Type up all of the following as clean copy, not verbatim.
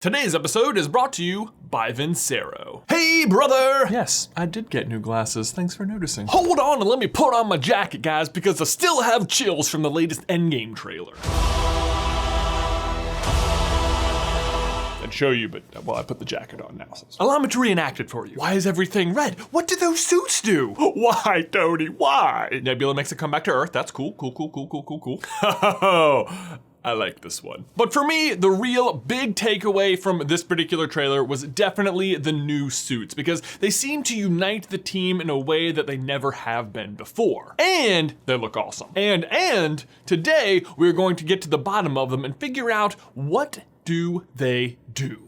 Today's episode is brought to you by Vincero. Hey, brother! Yes, I did get new glasses. Thanks for noticing. Hold on and let me put on my jacket, guys, because I still have chills from the latest Endgame trailer. I'd show you, but, well, I put the jacket on now. So allow me to reenact it for you. Why is everything red? What do those suits do? Why, Tony, why? Nebula makes a comeback to Earth. That's cool, cool. I like this one. But for me, the real big takeaway from this particular trailer was definitely the new suits, because they seem to unite the team in a way that they never have been before. And they look awesome. And today we're going to get to the bottom of them and figure out, what do they do?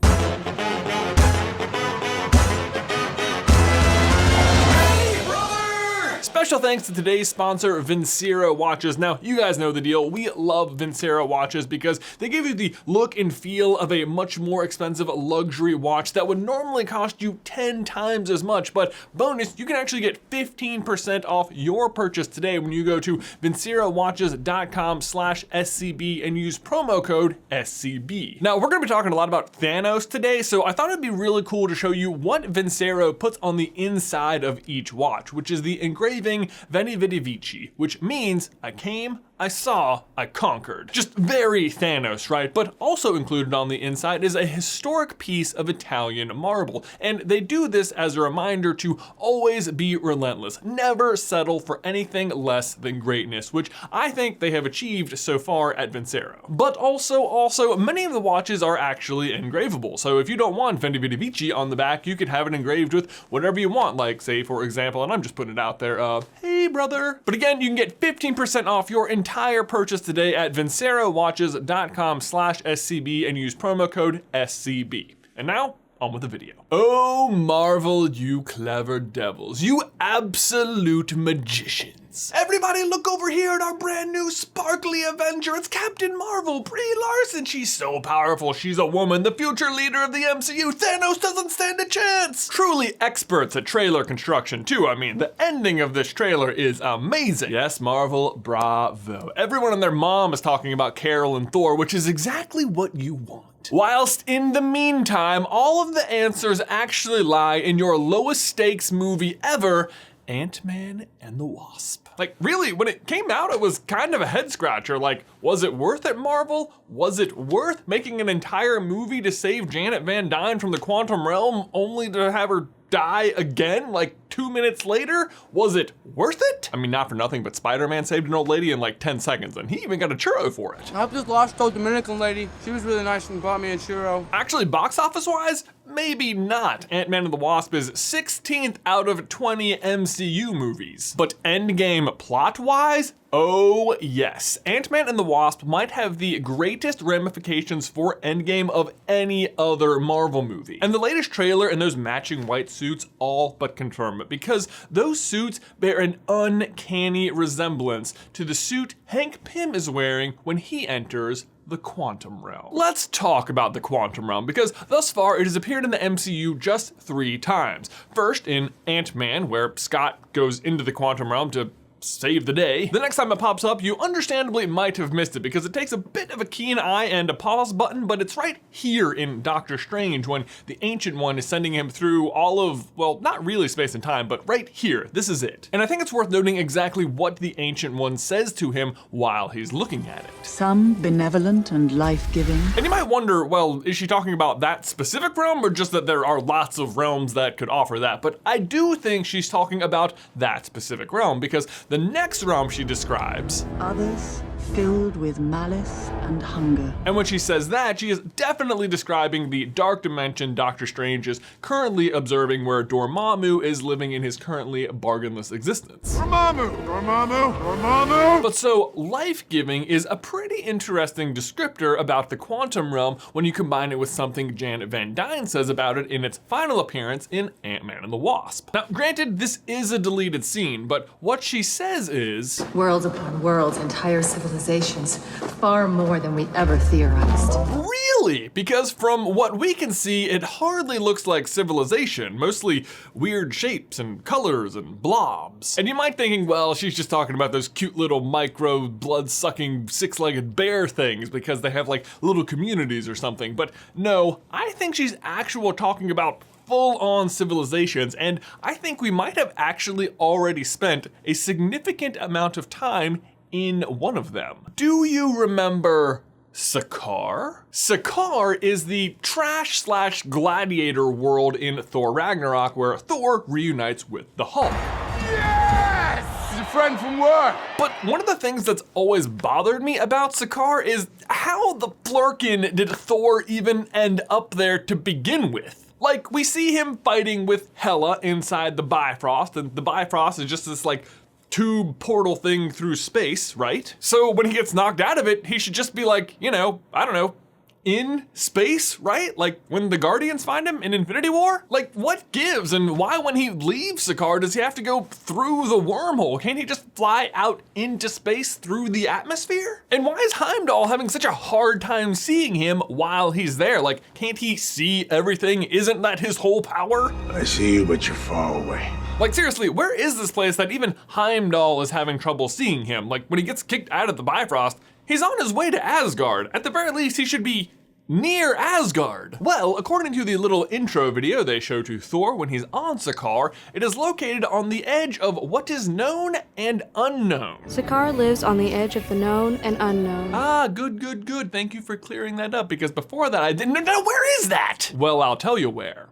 Special thanks to today's sponsor, Vincero watches. Now, you guys know the deal. We love Vincero watches because they give you the look and feel of a much more expensive luxury watch that would normally cost you 10 times as much. But bonus, you can actually get 15% off your purchase today when you go to vincerowatches.com/SCB and use promo code SCB. Now, we're gonna be talking a lot about Thanos today, so I thought it'd be really cool to show you what Vincero puts on the inside of each watch, which is the engraving Veni Vidi Vici, which means I came, I saw, I conquered. Just very Thanos, right? But also included on the inside is a historic piece of Italian marble. And they do this as a reminder to always be relentless, never settle for anything less than greatness, which I think they have achieved so far at Vincero. But also, many of the watches are actually engravable. So if you don't want Veni Vidi Vici on the back, you could have it engraved with whatever you want, like say, for example, and I'm just putting it out there, hey brother. But again, you can get 15% off your entire purchase today at vincerowatches.com/SCB and use promo code SCB. And now, on with the video. Oh, Marvel, you clever devils, you absolute magicians. Everybody look over here at our brand new sparkly Avenger. It's Captain Marvel, Brie Larson. She's so powerful. She's a woman, the future leader of the MCU. Thanos doesn't stand a chance. Truly experts at trailer construction too. I mean, the ending of this trailer is amazing. Yes, Marvel, bravo. Everyone and their mom is talking about Carol and Thor, which is exactly what you want. Whilst in the meantime, all of the answers actually lie in your lowest stakes movie ever, Ant-Man and the Wasp. Like, really, when it came out, it was kind of a head scratcher. Like, was it worth it, Marvel? Was it worth making an entire movie to save Janet Van Dyne from the quantum realm only to have her die again like 2 minutes later? Was it worth it? I mean, not for nothing, but Spider-Man saved an old lady in like 10 seconds and he even got a churro for it. I just lost old Dominican lady. She was really nice and bought me a churro. Actually, box office wise, maybe not. Ant-Man and the Wasp is 16th out of 20 MCU movies. But Endgame plot wise, oh yes. Ant-Man and the Wasp might have the greatest ramifications for Endgame of any other Marvel movie. And the latest trailer and those matching white suits all but confirm it, because those suits bear an uncanny resemblance to the suit Hank Pym is wearing when he enters the quantum realm. Let's talk about the quantum realm, because thus far it has appeared in the MCU just 3 times. First in Ant-Man, where Scott goes into the quantum realm to save the day. The next time it pops up, you understandably might have missed it because it takes a bit of a keen eye and a pause button, but it's right here in Doctor Strange when the Ancient One is sending him through all of, well, not really space and time, but right here, this is it. And I think it's worth noting exactly what the Ancient One says to him while he's looking at it. Some benevolent and life-giving. And you might wonder, well, is she talking about that specific realm or just that there are lots of realms that could offer that? But I do think she's talking about that specific realm, because the next realm she describes, Others filled with malice and hunger. And when she says that, she is definitely describing the dark dimension Doctor Strange is currently observing, where Dormammu is living in his currently bargainless existence. Dormammu! But so, life-giving is a pretty interesting descriptor about the quantum realm when you combine it with something Janet Van Dyne says about it in its final appearance in Ant-Man and the Wasp. Now, granted, this is a deleted scene, but what she says is, worlds upon worlds, entire civilizations civilizations, far more than we ever theorized. Really? Because from what we can see, it hardly looks like civilization, mostly weird shapes and colors and blobs. And you might be thinking, well, she's just talking about those cute little micro blood-sucking six-legged bear things because they have like little communities or something. But no, I think she's actually talking about full-on civilizations, and I think we might have actually already spent a significant amount of time in one of them. Do you remember Sakaar? Sakaar is the trash/gladiator world in Thor Ragnarok where Thor reunites with the Hulk. Yes! He's a friend from work. But one of the things that's always bothered me about Sakaar is how the flurkin did Thor even end up there to begin with? Like, we see him fighting with Hela inside the Bifrost, and the Bifrost is just this like tube portal thing through space, right? So when he gets knocked out of it, he should just be like, you know, I don't know, in space, right? Like when the Guardians find him in Infinity War? Like what gives, and why when he leaves Sakaar does he have to go through the wormhole? Can't he just fly out into space through the atmosphere? And why is Heimdall having such a hard time seeing him while he's there? Like, can't he see everything? Isn't that his whole power? I see you, but you're far away. Like seriously, where is this place that even Heimdall is having trouble seeing him? Like when he gets kicked out of the Bifrost, he's on his way to Asgard. At the very least, he should be near Asgard. Well, according to the little intro video they show to Thor when he's on Sakaar, it is located on the edge of what is known and unknown. Sakaar lives on the edge of the known and unknown. Ah, good. Thank you for clearing that up, because before that I didn't know. Where is that? Well, I'll tell you where.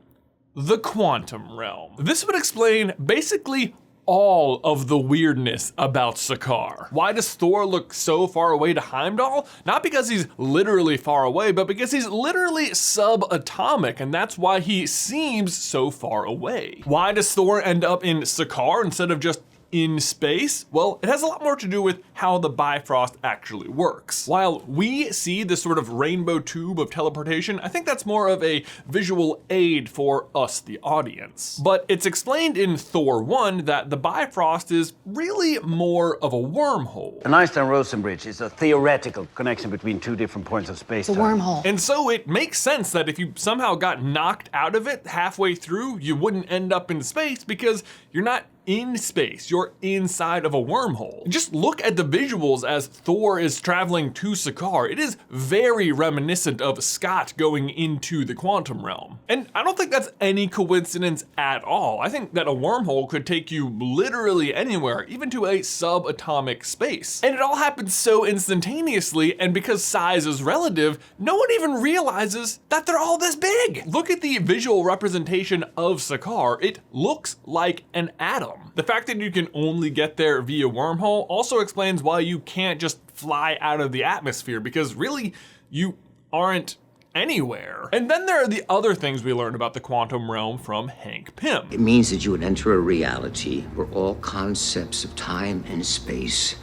The quantum realm. This would explain basically all of the weirdness about Sakaar. Why does Thor look so far away to Heimdall? Not because he's literally far away, but because he's literally subatomic, and that's why he seems so far away. Why does Thor end up in Sakaar instead of just in space? Well, it has a lot more to do with how the Bifrost actually works. While we see this sort of rainbow tube of teleportation, I think that's more of a visual aid for us, the audience. But it's explained in Thor 1 that the Bifrost is really more of a wormhole. An Einstein-Rosen bridge is a theoretical connection between two different points of space. The wormhole. And so it makes sense that if you somehow got knocked out of it halfway through, you wouldn't end up in space because you're not in space, you're inside of a wormhole. Just look at the visuals as Thor is traveling to Sakaar. It is very reminiscent of Scott going into the quantum realm. And I don't think that's any coincidence at all. I think that a wormhole could take you literally anywhere, even to a subatomic space. And it all happens so instantaneously, and because size is relative, no one even realizes that they're all this big. Look at the visual representation of Sakaar. It looks like an atom. The fact that you can only get there via wormhole also explains why you can't just fly out of the atmosphere, because really, you aren't anywhere. And then there are the other things we learned about the quantum realm from Hank Pym. It means that you would enter a reality where all concepts of time and space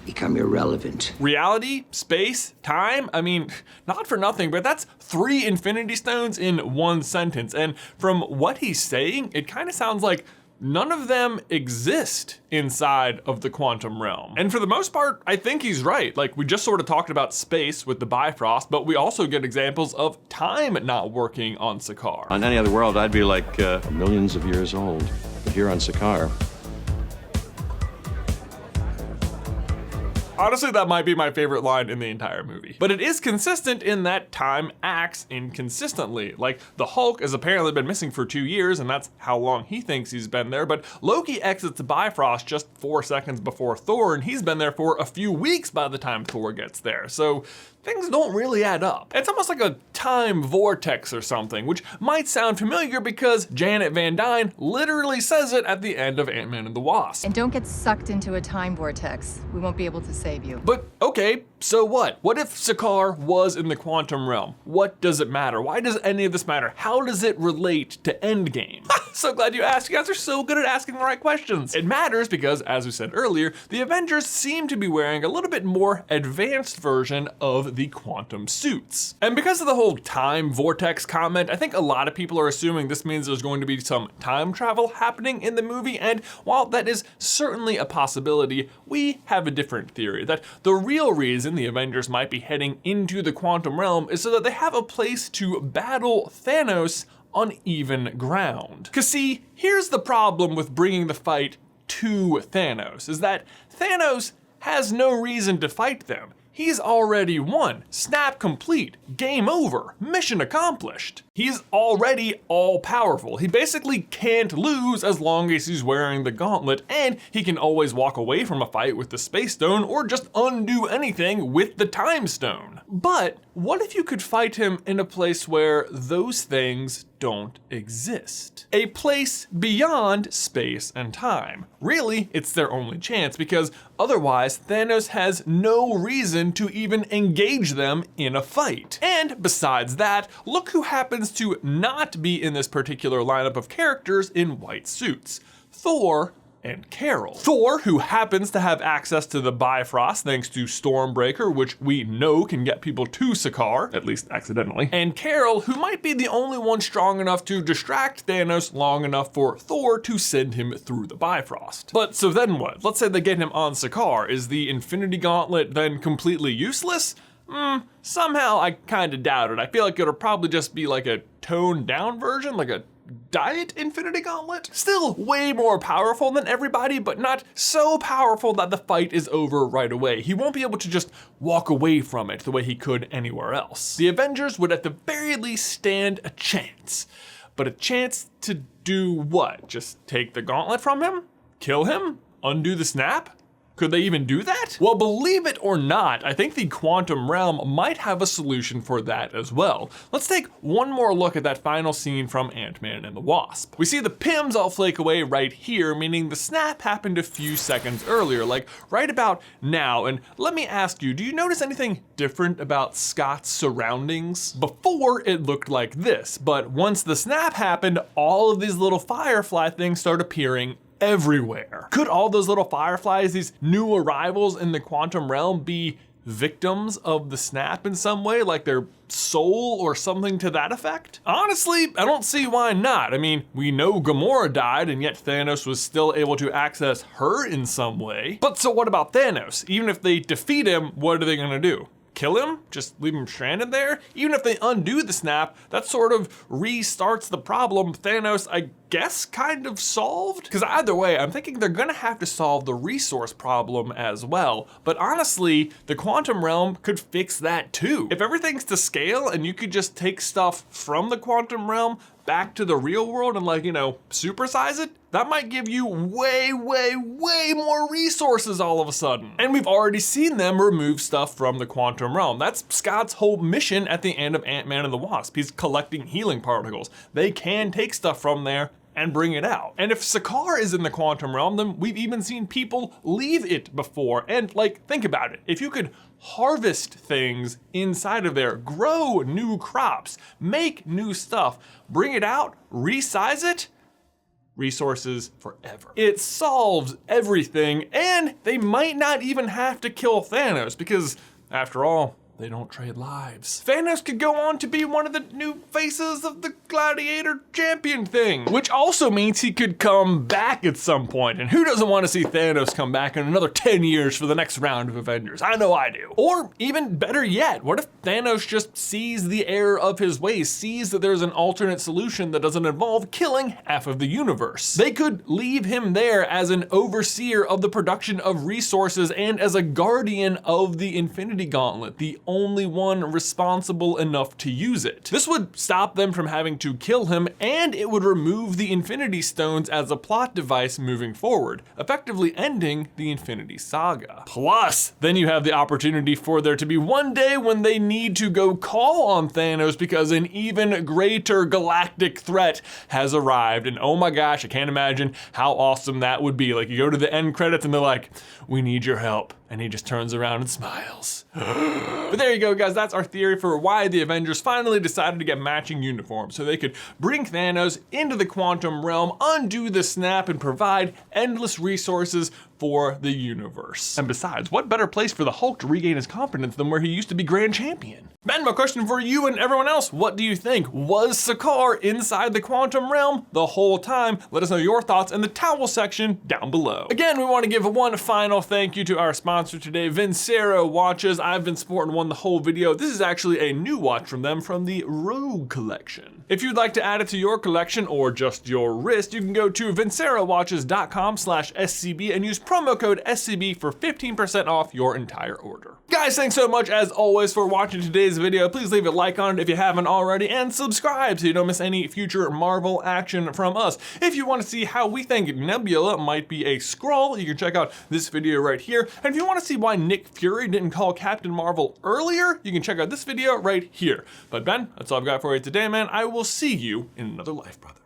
become irrelevant. Reality, space, time, I mean, not for nothing, but that's 3 Infinity Stones in one sentence. And from what he's saying, it kind of sounds like none of them exist inside of the quantum realm. And for the most part, I think he's right. Like, we just sort of talked about space with the Bifrost, but we also get examples of time not working on Sakaar. On any other world, I'd be like millions of years old. But here on Sakaar, honestly, that might be my favorite line in the entire movie. But it is consistent in that time acts inconsistently. Like, the Hulk has apparently been missing for 2 years, and that's how long he thinks he's been there, but Loki exits the Bifrost just 4 seconds before Thor, and he's been there for a few weeks by the time Thor gets there. So things don't really add up. It's almost like a time vortex or something, which might sound familiar because Janet Van Dyne literally says it at the end of Ant-Man and the Wasp. And don't get sucked into a time vortex. We won't be able to save you. But okay, so what? What if Sakaar was in the quantum realm? What does it matter? Why does any of this matter? How does it relate to Endgame? So glad you asked. You guys are so good at asking the right questions. It matters because, as we said earlier, the Avengers seem to be wearing a little bit more advanced version of of the quantum suits. And because of the whole time vortex comment, I think a lot of people are assuming this means there's going to be some time travel happening in the movie, and while that is certainly a possibility, we have a different theory, that the real reason the Avengers might be heading into the quantum realm is so that they have a place to battle Thanos on even ground. Cause see, here's the problem with bringing the fight to Thanos, is that Thanos has no reason to fight them. He's already won. Snap complete. Game over. Mission accomplished. He's already all-powerful. He basically can't lose as long as he's wearing the gauntlet, and he can always walk away from a fight with the Space Stone or just undo anything with the Time Stone. But what if you could fight him in a place where those things don't exist? A place beyond space and time. Really, it's their only chance, because otherwise Thanos has no reason to even engage them in a fight. And besides that, look who happens to not be in this particular lineup of characters in white suits. Thor and Carol. Thor, who happens to have access to the Bifrost thanks to Stormbreaker, which we know can get people to Sakaar, at least accidentally. And Carol, who might be the only one strong enough to distract Thanos long enough for Thor to send him through the Bifrost. But so then what? Let's say they get him on Sakaar. Is the Infinity Gauntlet then completely useless? Somehow I kinda doubt it. I feel like it'll probably just be like a toned down version, like a Diet Infinity Gauntlet? Still way more powerful than everybody, but not so powerful that the fight is over right away. He won't be able to just walk away from it the way he could anywhere else. The Avengers would at the very least stand a chance. But a chance to do what? Just take the gauntlet from him? Kill him? Undo the snap? Could they even do that? Well, believe it or not, I think the quantum realm might have a solution for that as well. Let's take one more look at that final scene from Ant-Man and the Wasp. We see the Pims all flake away right here, meaning the snap happened a few seconds earlier, like right about now. And let me ask you, do you notice anything different about Scott's surroundings? Before it looked like this, but once the snap happened, all of these little firefly things start appearing everywhere. Could all those little fireflies, these new arrivals in the quantum realm, be victims of the snap in some way, like their soul or something to that effect? Honestly, I don't see why not. I mean, we know Gamora died, and yet Thanos was still able to access her in some way. But so what about Thanos? Even if they defeat him, what are they gonna do? Kill him? Just leave him stranded there? Even if they undo the snap, that sort of restarts the problem Thanos, I guess, kind of solved? Because either way, I'm thinking they're gonna have to solve the resource problem as well. But honestly, the quantum realm could fix that too. If everything's to scale and you could just take stuff from the quantum realm back to the real world and, like, you know, supersize it, that might give you way, way, way more resources all of a sudden. And we've already seen them remove stuff from the quantum realm. That's Scott's whole mission at the end of Ant-Man and the Wasp. He's collecting healing particles. They can take stuff from there and bring it out. And if Sakaar is in the quantum realm, then we've even seen people leave it before. And, like, think about it. If you could harvest things inside of there, grow new crops, make new stuff, bring it out, resize it, resources forever. It solves everything, and they might not even have to kill Thanos, because after all, they don't trade lives. Thanos could go on to be one of the new faces of the Gladiator champion thing, which also means he could come back at some point. And who doesn't want to see Thanos come back in another 10 years for the next round of Avengers? I know I do. Or even better yet, what if Thanos just sees the error of his ways, sees that there's an alternate solution that doesn't involve killing half of the universe? They could leave him there as an overseer of the production of resources and as a guardian of the Infinity Gauntlet, the only one responsible enough to use it. This would stop them from having to kill him, and it would remove the Infinity Stones as a plot device moving forward, effectively ending the Infinity Saga. Plus, then you have the opportunity for there to be one day when they need to go call on Thanos because an even greater galactic threat has arrived. And oh my gosh, I can't imagine how awesome that would be. Like, you go to the end credits and they're like, "We need your help." And he just turns around and smiles. But there you go, guys. That's our theory for why the Avengers finally decided to get matching uniforms, so they could bring Thanos into the quantum realm, undo the snap, and provide endless resources for the universe. And besides, what better place for the Hulk to regain his confidence than where he used to be grand champion? Ben, my question for you and everyone else, what do you think? Was Sakaar inside the quantum realm the whole time? Let us know your thoughts in the towel section down below. Again, we want to give one final thank you to our sponsor today, Vincero Watches. I've been sporting one the whole video. This is actually a new watch from them from the Rogue collection. If you'd like to add it to your collection or just your wrist, you can go to vincerowatches.com/SCB and use promo code SCB for 15% off your entire order. Guys, thanks so much as always for watching today's video. Please leave a like on it if you haven't already and subscribe so you don't miss any future Marvel action from us. If you want to see how we think Nebula might be a Skrull, you can check out this video right here. And if you want to see why Nick Fury didn't call Captain Marvel earlier, you can check out this video right here. But Ben, that's all I've got for you today, man. I will see you in another life, brother.